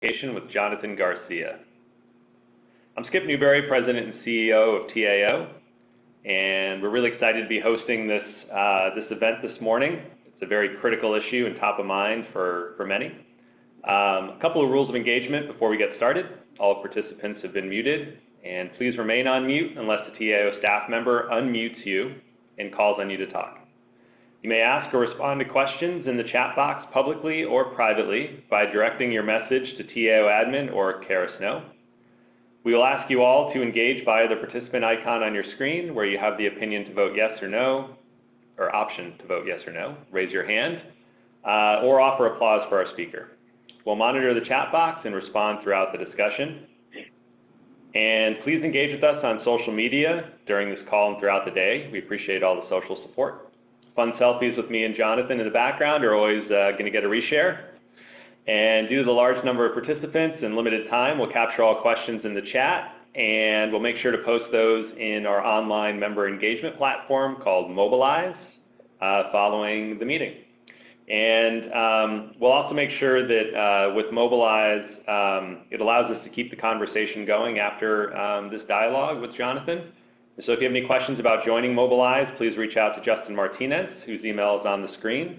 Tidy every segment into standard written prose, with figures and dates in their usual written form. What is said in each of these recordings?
With Jonathan Garcia. I'm Skip Newberry, President and CEO of TAO, and we're really excited to be hosting this event this morning. It's a very critical issue and top of mind for many. A couple of rules of engagement before we get started. All participants have been muted, and please remain on mute unless a TAO staff member unmutes you and calls on you to talk. You may ask or respond to questions in the chat box publicly or privately by directing your message to TAO admin or Kara Snow. We will ask you all to engage via the participant icon on your screen where you have the opinion to vote yes or no, or option to vote yes or no, raise your hand, or offer applause for our speaker. We'll monitor the chat box and respond throughout the discussion. And please engage with us on social media during this call and throughout the day. We appreciate all the social support. Fun selfies with me and Jonathan in the background are always going to get a reshare. And due to the large number of participants and limited time, we'll capture all questions in the chat, and we'll make sure to post those in our online member engagement platform called Mobilize following the meeting. And we'll also make sure that with Mobilize, it allows us to keep the conversation going after this dialogue with Jonathan. So if you have any questions about joining Mobilize, please reach out to Justin Martinez, whose email is on the screen.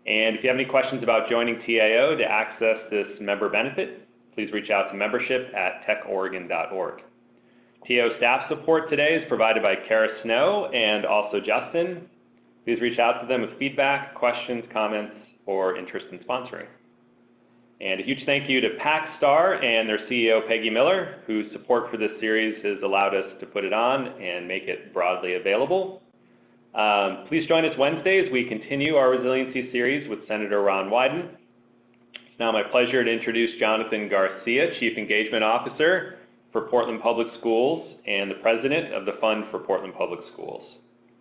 And if you have any questions about joining TAO to access this member benefit, please reach out to membership@techoregon.org. TAO staff support today is provided by Kara Snow and also Justin. Please reach out to them with feedback, questions, comments, or interest in sponsoring. And a huge thank you to Packstar and their CEO, Peggy Miller, whose support for this series has allowed us to put it on and make it broadly available. Please join us Wednesday as we continue our Resiliency series with Senator Ron Wyden. It's now my pleasure to introduce Jonathan Garcia, Chief Engagement Officer for Portland Public Schools and the President of the Fund for Portland Public Schools.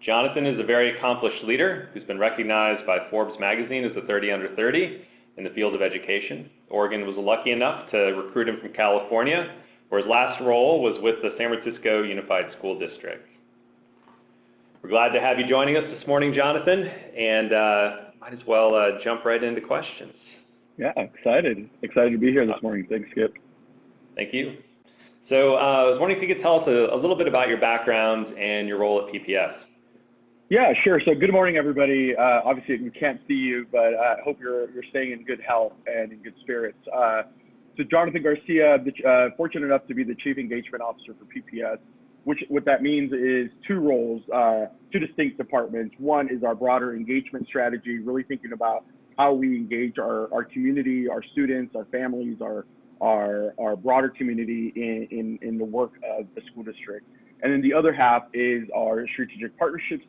Jonathan is a very accomplished leader who's been recognized by Forbes Magazine as a 30 under 30 in the field of education. Oregon was lucky enough to recruit him from California, where his last role was with the San Francisco Unified School District. We're glad to have you joining us this morning, Jonathan, and might as well jump right into questions. Yeah, excited to be here this morning. Thanks, Skip. Thank you. So I was wondering if you could tell us a little bit about your background and your role at PPS. Yeah, sure. So good morning, everybody. Obviously, we can't see you, but I hope you're staying in good health and in good spirits. So Jonathan Garcia, fortunate enough to be the Chief Engagement Officer for PPS, what that means is two roles, two distinct departments. One is our broader engagement strategy, really thinking about how we engage our community, our students, our families, our broader community in the work of the school district. And then the other half is our strategic partnerships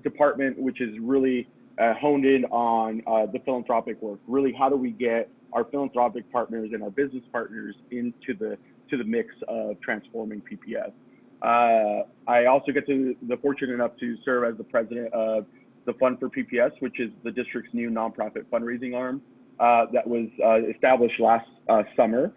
department, which is really honed in on the philanthropic work. Really, how do we get our philanthropic partners and our business partners into the mix of transforming PPS? I also get the fortunate enough to serve as the president of the Fund for PPS, which is the district's new nonprofit fundraising arm that was established last summer.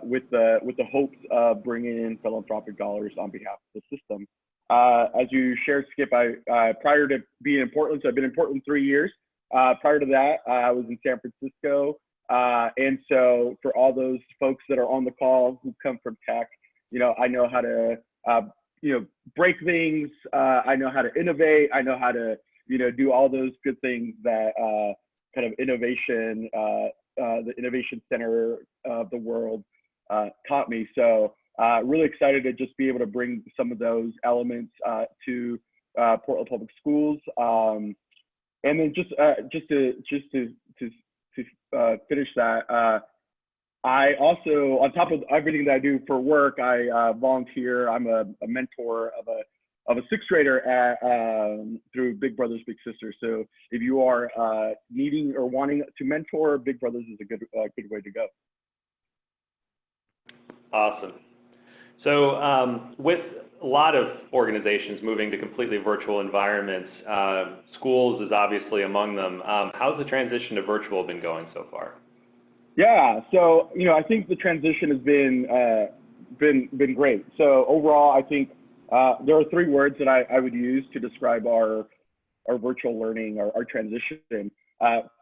With the hopes of bringing in philanthropic dollars on behalf of the system. As you shared, Skip, prior to being in Portland, so I've been in Portland 3 years. Prior to that, I was in San Francisco. And so for all those folks that are on the call who come from tech, I know how to, break things. I know how to innovate. I know how to, do all those good things that kind of innovation, the innovation center of the world taught me. So really excited to just be able to bring some of those elements to Portland Public Schools. And then just to finish that, I also, on top of everything that I do for work, I volunteer. I'm a mentor of a sixth grader through Big Brothers Big Sisters. So if you are needing or wanting to mentor, Big Brothers is a good way to go. Awesome. So with a lot of organizations moving to completely virtual environments, schools is obviously among them. How's the transition to virtual been going so far? Yeah, so I think the transition has been great. So overall, I think there are three words that I would use to describe our virtual learning, our transition.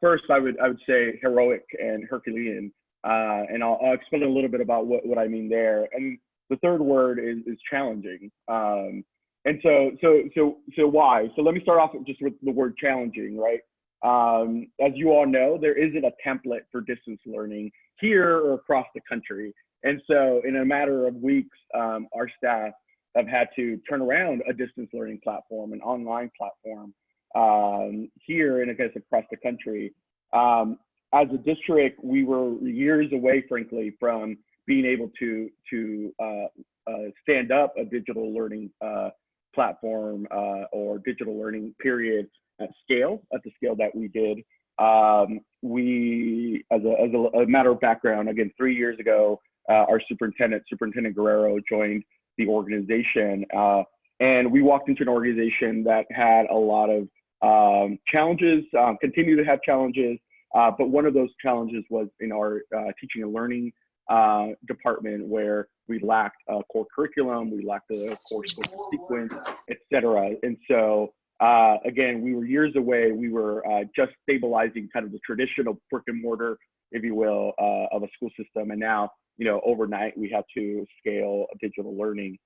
First, I would say heroic and Herculean, and I'll explain a little bit about what I mean there. And the third word is challenging. And so why? So let me start off just with the word challenging, right? As you all know, there isn't a template for distance learning here or across the country. And so in a matter of weeks, our staff have had to turn around a distance learning platform, an online platform, here and I guess across the country. As a district, we were years away, frankly, from being able to stand up a digital learning platform or digital learning period at the scale that we did. We, as a matter of background, again, 3 years ago, our Superintendent Guerrero, joined the organization, and we walked into an organization that had a lot of challenges, continue to have challenges, but one of those challenges was in our teaching and learning department, where we lacked a core curriculum, we lacked a core social sequence, et cetera. And so, again, we were years away. We were just stabilizing kind of the traditional brick and mortar, if you will, of a school system. And now, overnight, we had to scale digital learning.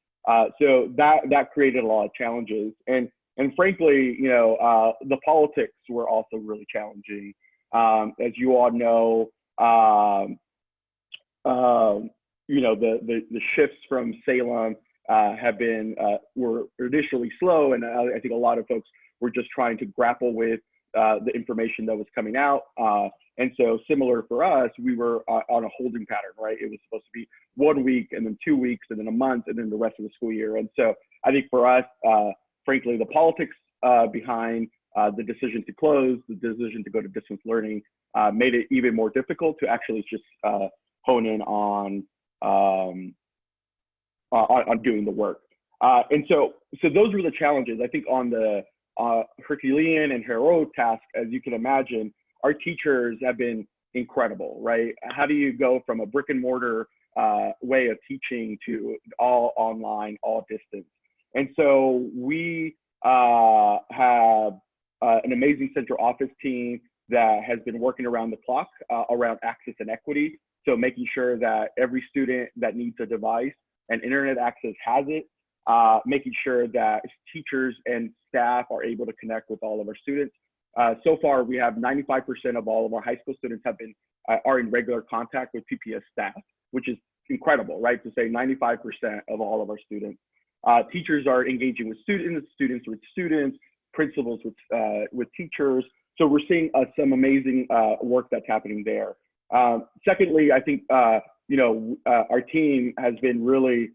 So that created a lot of challenges. And frankly, the politics were also really challenging. As you all know, the shifts from Salem were initially slow, and I think a lot of folks were just trying to grapple with the information that was coming out. And so similar for us, we were on a holding pattern, right? It was supposed to be 1 week, and then 2 weeks, and then a month, and then the rest of the school year. And so I think for us, frankly, the politics behind the decision to close, the decision to go to distance learning, made it even more difficult to actually just hone in on doing the work. And so those were the challenges. I think on the Herculean and heroic task, as you can imagine, our teachers have been incredible, right? How do you go from a brick and mortar way of teaching to all online, all distance? And so we have an amazing central office team that has been working around the clock around access and equity. So making sure that every student that needs a device and internet access has it, making sure that teachers and staff are able to connect with all of our students. So far, we have 95% of all of our high school students are in regular contact with PPS staff, which is incredible, right? To say 95% of all of our students. Teachers are engaging with students, students with students, principals with teachers. So we're seeing some amazing work that's happening there. Secondly, I think our team has been really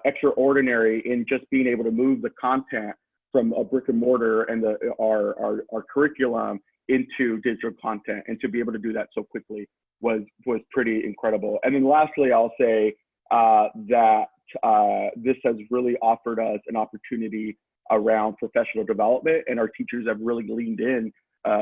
extraordinary in just being able to move the content from a brick and mortar and our curriculum into digital content, and to be able to do that so quickly was pretty incredible. And then lastly, I'll say that this has really offered us an opportunity around professional development, and our teachers have really leaned in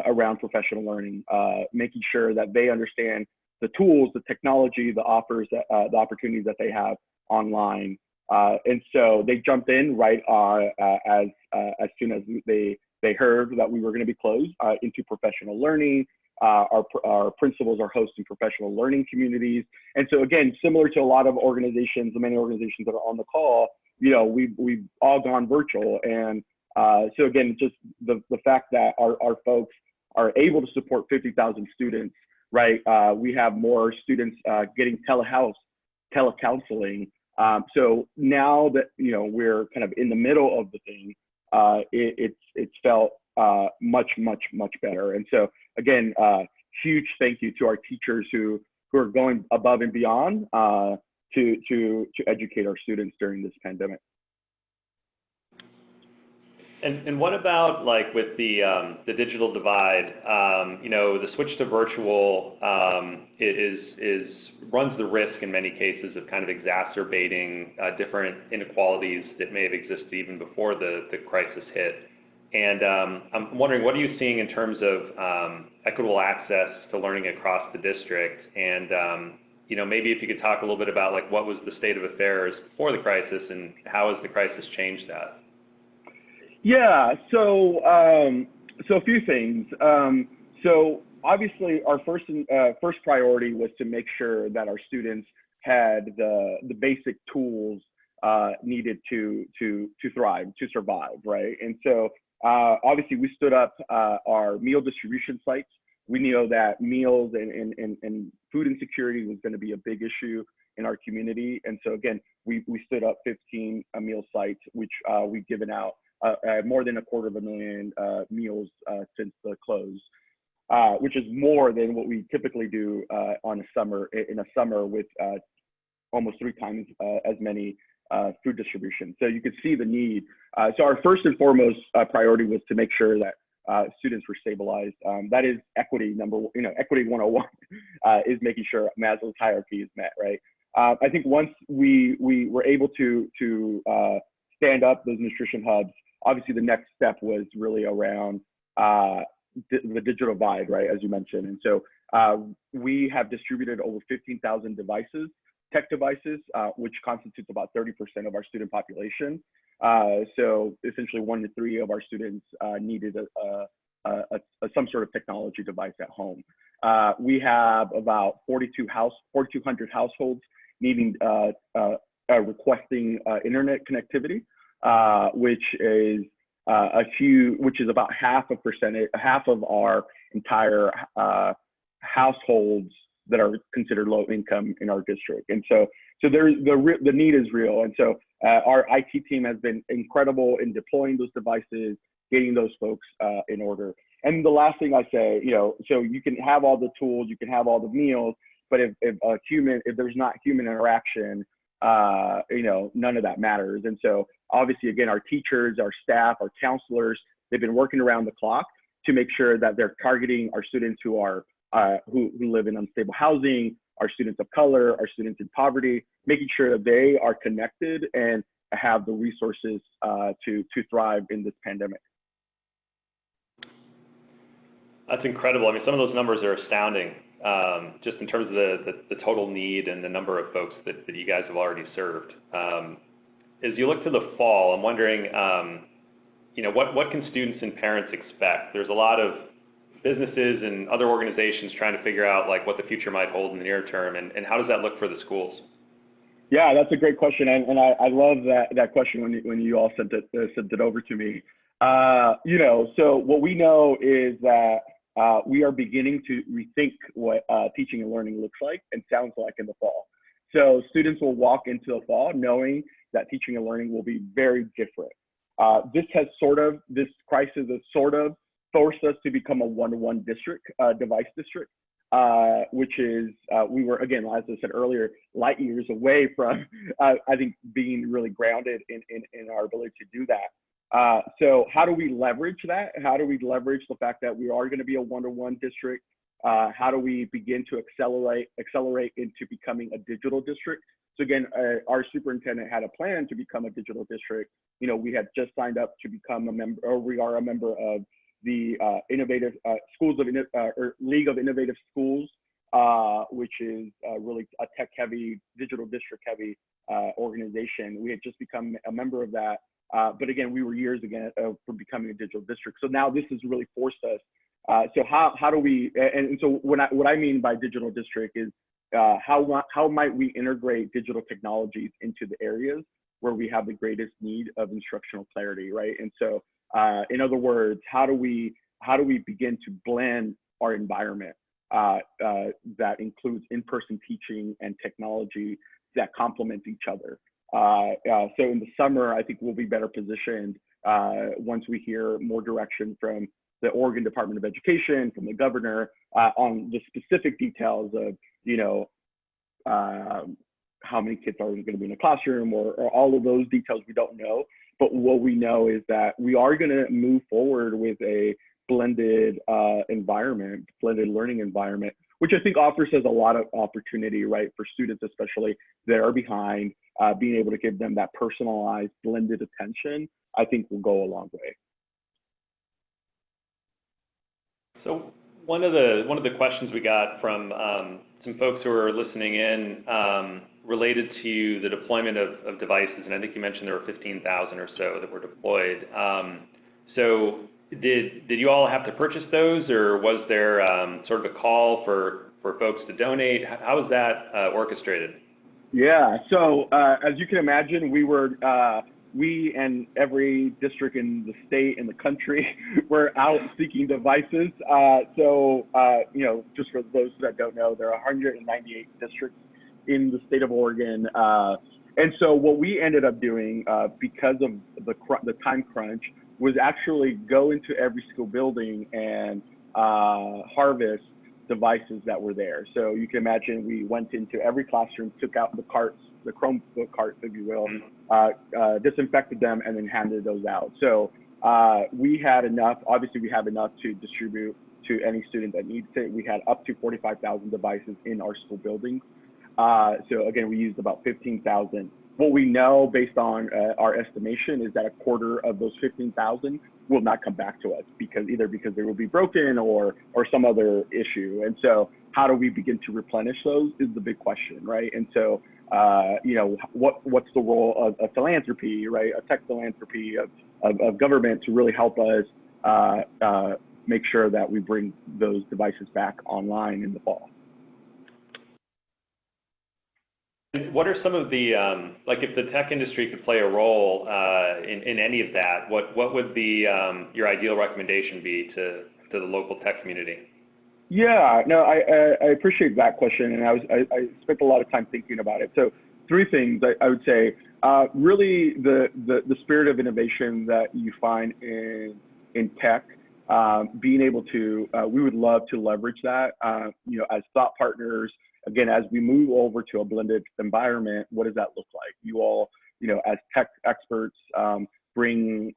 around professional learning, making sure that they understand the tools, the technology, the offers, the opportunities that they have online. And so they jumped in right as soon as they heard that we were going to be closed into professional learning. Our principals are hosting professional learning communities. And so again, similar to a lot of organizations, the many organizations that are on the call, we've all gone virtual. And so again, just the fact that our folks are able to support 50,000 students, right? We have more students getting telecounseling. So now that we're kind of in the middle of the thing, it's felt much better. And so again, huge thank you to our teachers who are going above and beyond to educate our students during this pandemic. And what about like with the digital divide? The switch to virtual runs the risk in many cases of kind of exacerbating different inequalities that may have existed even before the crisis hit. And I'm wondering, what are you seeing in terms of equitable access to learning across the district? And maybe if you could talk a little bit about like what was the state of affairs before the crisis, and how has the crisis changed that? Yeah, so a few things. So obviously, our first priority was to make sure that our students had the basic tools needed to thrive, to survive, right? And so obviously we stood up our meal distribution sites. We know that meals and food insecurity was going to be a big issue in our community. And so again, we stood up 15 meal sites, which we've given out more than 250,000 meals since the close, which is more than what we typically do in a summer with almost 3 times as many food distribution. So you could see the need. So our first and foremost priority was to make sure that students were stabilized. That is equity equity 101 is making sure Maslow's hierarchy is met, right? I think once we were able to stand up those nutrition hubs, obviously the next step was really around the digital divide, right, as you mentioned. And so we have distributed over 15,000 devices, tech devices, which constitutes about 30% of our student population. So essentially 1 to 3 of our students needed some sort of technology device at home. We have about 4,200 households needing requesting internet connectivity, which is about half of our entire households that are considered low income in our district. And so the need is real. And so our IT team has been incredible in deploying those devices, getting those folks in order. And the last thing I say, so you can have all the tools, you can have all the meals, but if there's not human interaction, none of that matters. And so obviously, again, our teachers, our staff, our counselors, they've been working around the clock to make sure that they're targeting our students who are who live in unstable housing, our students of color, our students in poverty, making sure that they are connected and have the resources to thrive in this pandemic. That's incredible. I mean, some of those numbers are astounding, just in terms of the total need and the number of folks that you guys have already served. As you look to the fall, I'm wondering, what can students and parents expect? There's a lot of businesses and other organizations trying to figure out what the future might hold in the near term, and how does that look for the schools? Yeah, that's a great question, and I love that question when you all sent it over to me. So what we know is that we are beginning to rethink what teaching and learning looks like and sounds like in the fall. So students will walk into the fall knowing that teaching and learning will be very different. This crisis has sort of forced us to become a one-to-one district, device district, which is, we were, again, as I said earlier, light years away from, I think, being really grounded in our ability to do that. So how do we leverage that? How do we leverage the fact that we are going to be a one-to-one district? How do we begin to accelerate into becoming a digital district? So again, our superintendent had a plan to become a digital district. We had just signed up to become a member, or we are a member of the League of Innovative Schools, which is really a tech-heavy, digital district-heavy organization. We had just become a member of that. But again, we were years ago from becoming a digital district. So now this has really forced us. So how do we, and so what I mean by digital district is how might we integrate digital technologies into the areas where we have the greatest need of instructional clarity, right? And so in other words, how do we begin to blend our environment that includes in-person teaching and technology that complement each other? So in the summer, I think we'll be better positioned once we hear more direction from the Oregon Department of Education, from the governor, on the specific details of, how many kids are going to be in a classroom, or all of those details we don't know. But what we know is that we are going to move forward with a blended environment, blended learning environment, which I think offers us a lot of opportunity, right, for students, especially that are behind, being able to give them that personalized, blended attention, I think will go a long way. So one of the questions we got from some folks who are listening in related to the deployment of devices, and I think you mentioned there were 15,000 or so that were deployed. So did you all have to purchase those, or was there sort of a call for folks to donate? How was that orchestrated? Yeah, so as you can imagine, we and every district in the state and the country were out seeking devices. Just for those that don't know, there are 198 districts in the state of Oregon. And so what we ended up doing because of the time crunch was actually go into every school building and harvest devices that were there. So you can imagine we went into every classroom, took out the carts, the Chromebook carts, if you will, disinfected them, and then handed those out. So we had enough, obviously we have enough to distribute to any student that needs it. We had up to 45,000 devices in our school buildings. So again, we used about 15,000. What we know based on our estimation is that a quarter of those 15,000 will not come back to us because they will be broken or some other issue. And so how do we begin to replenish those is the big question, right? And so, what's the role of philanthropy, right? A tech philanthropy of government to really help us make sure that we bring those devices back online in the fall. What are some of the, like if the tech industry could play a role in any of that, what would your ideal recommendation be to the local tech community? Yeah, no, I appreciate that question, and I spent a lot of time thinking about it. So three things I would say. Really, the spirit of innovation that you find in tech, being able to, we would love to leverage that, as thought partners. Again, as we move over to a blended environment, what does that look like? You all, as tech experts, bring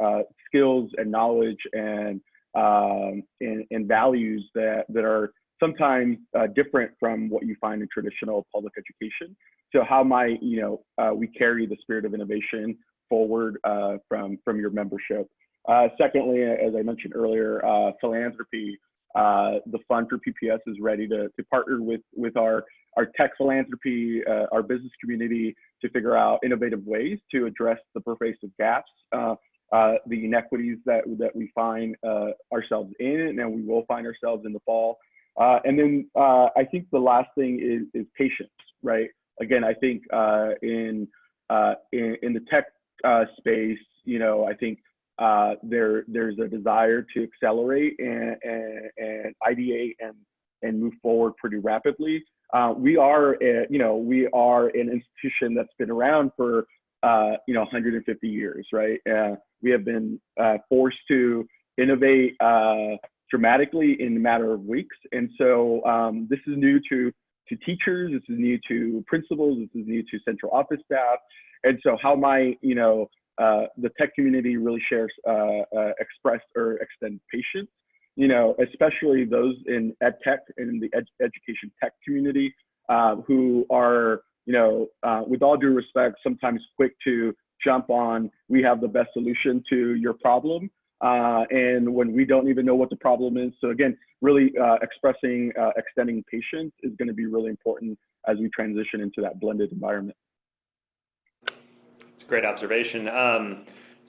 skills and knowledge and values that are sometimes different from what you find in traditional public education. So how might we carry the spirit of innovation forward from your membership? Secondly, as I mentioned earlier, philanthropy. The fund for PPS is ready to partner with our tech philanthropy, our business community, to figure out innovative ways to address the pervasive gaps, the inequities that we find ourselves in, and we will find ourselves in the fall. And then I think the last thing is patience, right? Again, I think in the tech space, I think there's a desire to accelerate and ideate and move forward pretty rapidly. We are an institution that's been around for 150 years, right? We have been forced to innovate dramatically in a matter of weeks, and so this is new to teachers, this is new to principals, this is new to central office staff, and so how might the tech community really express or extend patience, especially those in ed tech and in the education tech community who are, with all due respect, sometimes quick to jump on, we have the best solution to your problem, and when we don't even know what the problem is. So again, really extending patience is going to be really important as we transition into that blended environment. Great observation.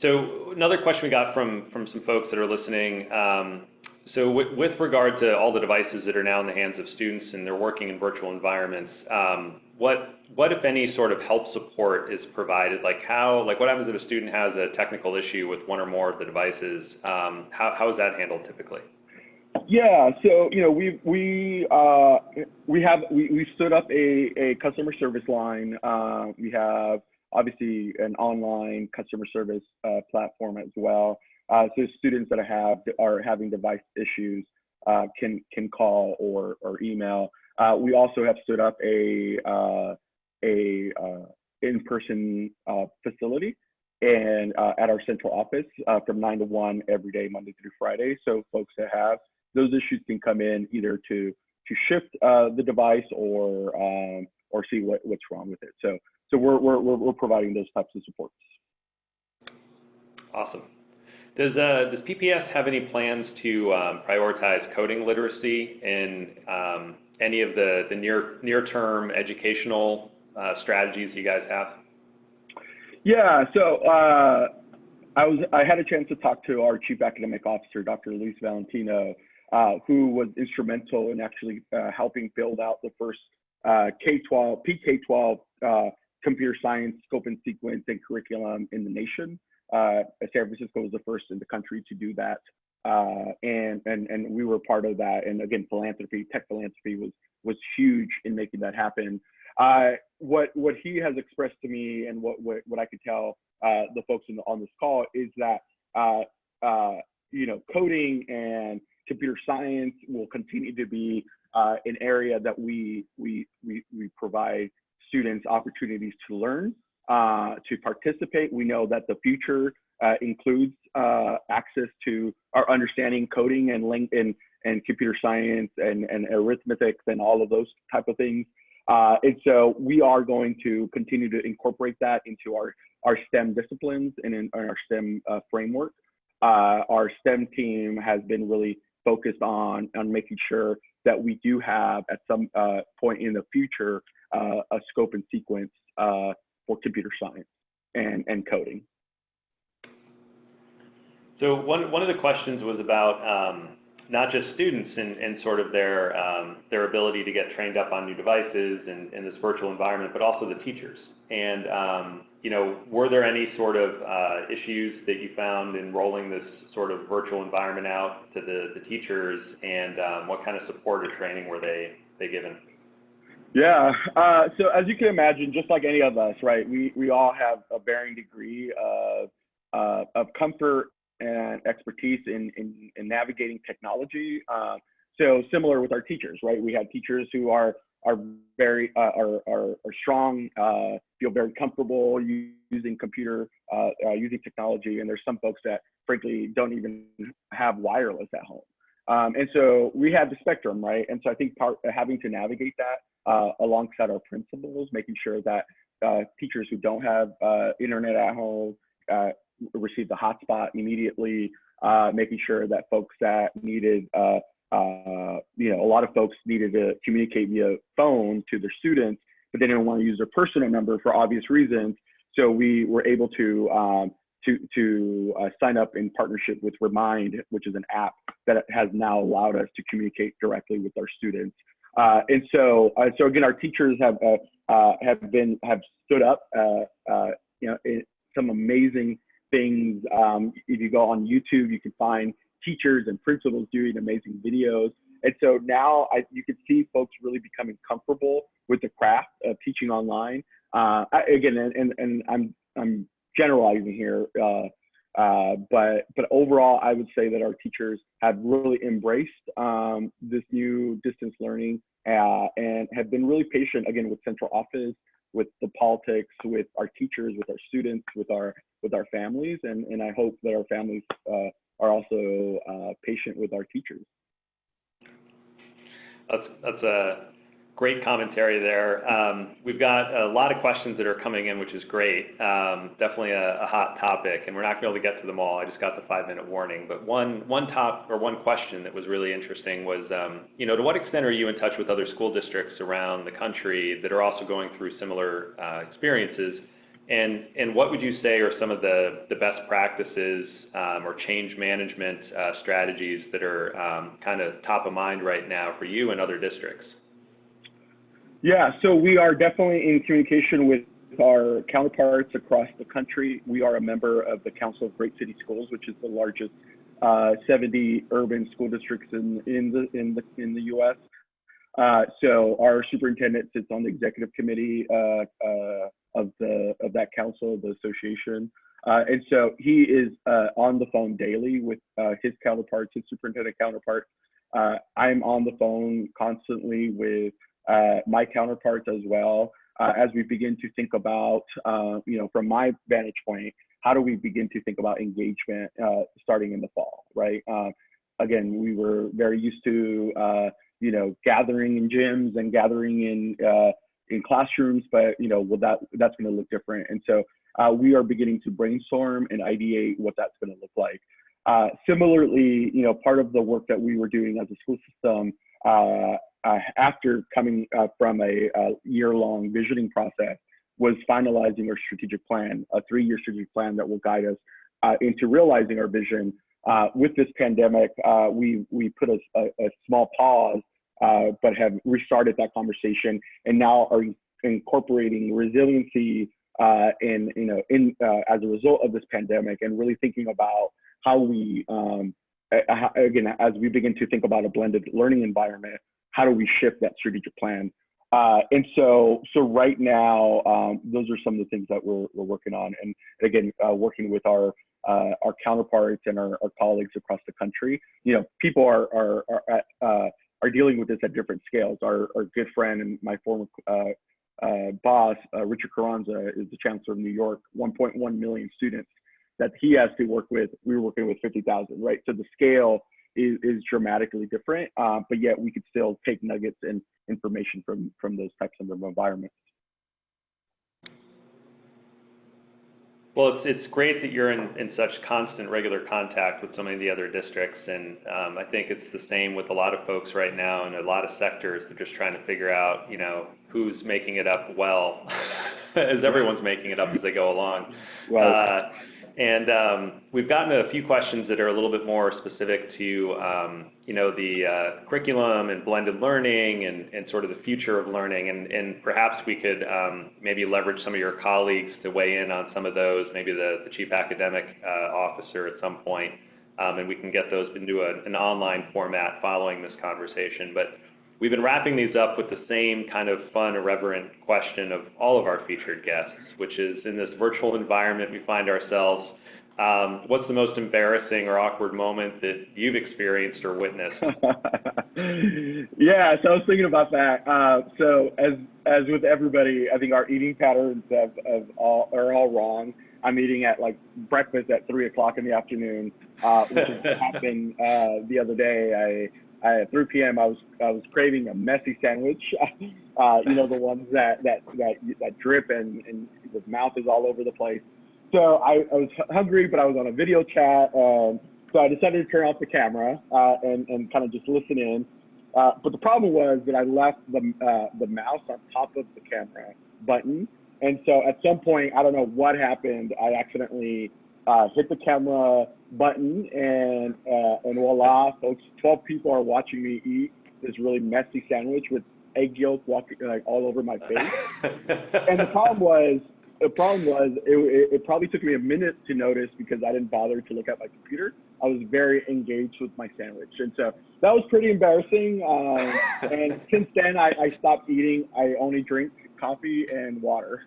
So another question we got from some folks that are listening. So with regard to all the devices that are now in the hands of students and they're working in virtual environments, what if any sort of help support is provided? Like what happens if a student has a technical issue with one or more of the devices? How is that handled typically? Yeah, so we stood up a customer service line. We have obviously an online customer service platform as well. So students that are having device issues can call or email. We also have stood up a in-person facility and at our central office from 9 to 1 every day, Monday through Friday. So folks that have those issues can come in either to shift the device or see what's wrong with it. So we're providing those types of supports. Awesome. Does PPS have any plans to prioritize coding literacy in any of the near-term educational strategies you guys have? Yeah. So I had a chance to talk to our Chief Academic Officer, Dr. Luis Valentino, who was instrumental in actually helping build out the first K-12, PK-12 computer science scope and sequence and curriculum in the nation. San Francisco was the first in the country to do that. And we were part of that. And again, tech philanthropy was huge in making that happen. What he has expressed to me and what I could tell the folks on this call is that coding and computer science will continue to be an area that we provide students opportunities to learn, to participate. We know that the future includes access to our understanding coding and computer science and arithmetic and all of those type of things. And so we are going to continue to incorporate that into our STEM disciplines and in our STEM framework. Our STEM team has been really focused on making sure that we do have at some point in the future a scope and sequence for computer science and coding. So one of the questions was about not just students and sort of their ability to get trained up on new devices in this virtual environment, but also the teachers. And were there any sort of issues that you found in rolling this sort of virtual environment out to the teachers, and what kind of support or training were they given? Yeah, so as you can imagine, just like any of us, right, we all have a varying degree of comfort and expertise in navigating technology. So similar with our teachers, right? We have teachers who are very are strong, feel very comfortable using using technology, and there's some folks that frankly don't even have wireless at home. And so we have the spectrum, right? And so I think having to navigate that alongside our principals, making sure that teachers who don't have internet at home receive the hotspot immediately, making sure that folks that needed, a lot of folks needed to communicate via phone to their students, but they didn't want to use their personal number for obvious reasons. So we were able to sign up in partnership with Remind, which is an app that has now allowed us to communicate directly with our students. And so again, our teachers have stood up, some amazing things. If you go on YouTube, you can find teachers and principals doing amazing videos. And so now you can see folks really becoming comfortable with the craft of teaching online. And I'm generalizing here, but overall, I would say that our teachers have really embraced this new distance learning and have been really patient, again, with central office, with the politics, with our teachers, with our students, with our families, and I hope that our families are also patient with our teachers. That's a great commentary there. We've got a lot of questions that are coming in, which is great. Definitely a hot topic, and we're not going to be able to get to them all. I just got the 5-minute warning. But one question that was really interesting was, to what extent are you in touch with other school districts around the country that are also going through similar experiences? And what would you say are some of the best practices or change management strategies that are kind of top of mind right now for you and other districts? Yeah, so we are definitely in communication with our counterparts across the country. We are a member of the Council of Great City Schools, which is the largest 70 urban school districts in the U.S. So our superintendent sits on the executive committee of that council, the association, and so he is on the phone daily with his counterparts, his superintendent counterparts. I'm on the phone constantly with my counterparts as well, as we begin to think about, from my vantage point, how do we begin to think about engagement starting in the fall, right? Again, we were very used to, gathering in gyms and gathering in classrooms, but that's going to look different. And so we are beginning to brainstorm and ideate what that's going to look like. Similarly, part of the work that we were doing as a school system after coming from a year-long visioning process was finalizing our strategic plan, a 3-year strategic plan that will guide us into realizing our vision. With this pandemic, we put a small pause, but have restarted that conversation, and now are incorporating resiliency as a result of this pandemic, and really thinking about how we, again, as we begin to think about a blended learning environment, how do we shift that strategic plan? And so right now, those are some of the things that we're working on, and again, working with our counterparts and our colleagues across the country. People are dealing with this at different scales. Our good friend and my former boss, Richard Carranza, is the Chancellor of New York. 1.1 million students that he has to work with. We were working with 50,000, right? So the scale is dramatically different, but yet we could still take nuggets and information from those types of environments. Well, it's great that you're in such constant, regular contact with so many of the other districts, and I think it's the same with a lot of folks right now in a lot of sectors. They're just trying to figure out, who's making it up well, as everyone's making it up as they go along. Right. And we've gotten a few questions that are a little bit more specific to, the curriculum and blended learning and sort of the future of learning. And perhaps we could maybe leverage some of your colleagues to weigh in on some of those, maybe the chief academic officer at some point, and we can get those into an online format following this conversation. But we've been wrapping these up with the same kind of fun, irreverent question of all of our featured guests, which is, in this virtual environment we find ourselves, what's the most embarrassing or awkward moment that you've experienced or witnessed? Yeah, so I was thinking about that. So as with everybody, I think our eating patterns are all wrong. I'm eating at breakfast at 3 o'clock in the afternoon, which happened the other day. At 3 p.m. I was craving a messy sandwich, the ones that drip and the mouth is all over the place. So I was hungry, but I was on a video chat, so I decided to turn off the camera and kind of just listen in. But the problem was that I left the mouse on top of the camera button, and so at some point, I don't know what happened, I accidentally hit the camera button, and voila, folks, 12 people are watching me eat this really messy sandwich with egg yolk walking all over my face. And the problem was it probably took me a minute to notice because I didn't bother to look at my computer. I was very engaged with my sandwich, and so that was pretty embarrassing. And since then, I stopped eating. I only drink coffee and water.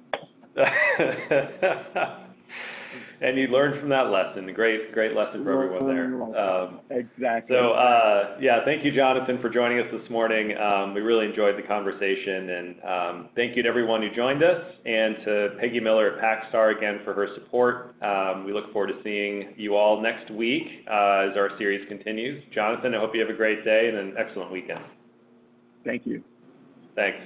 And you learned from that lesson. A great lesson for everyone there. Exactly. So, thank you, Jonathan, for joining us this morning. We really enjoyed the conversation, and thank you to everyone who joined us, and to Peggy Miller at Packstar again for her support. We look forward to seeing you all next week as our series continues. Jonathan, I hope you have a great day and an excellent weekend. Thank you. Thanks.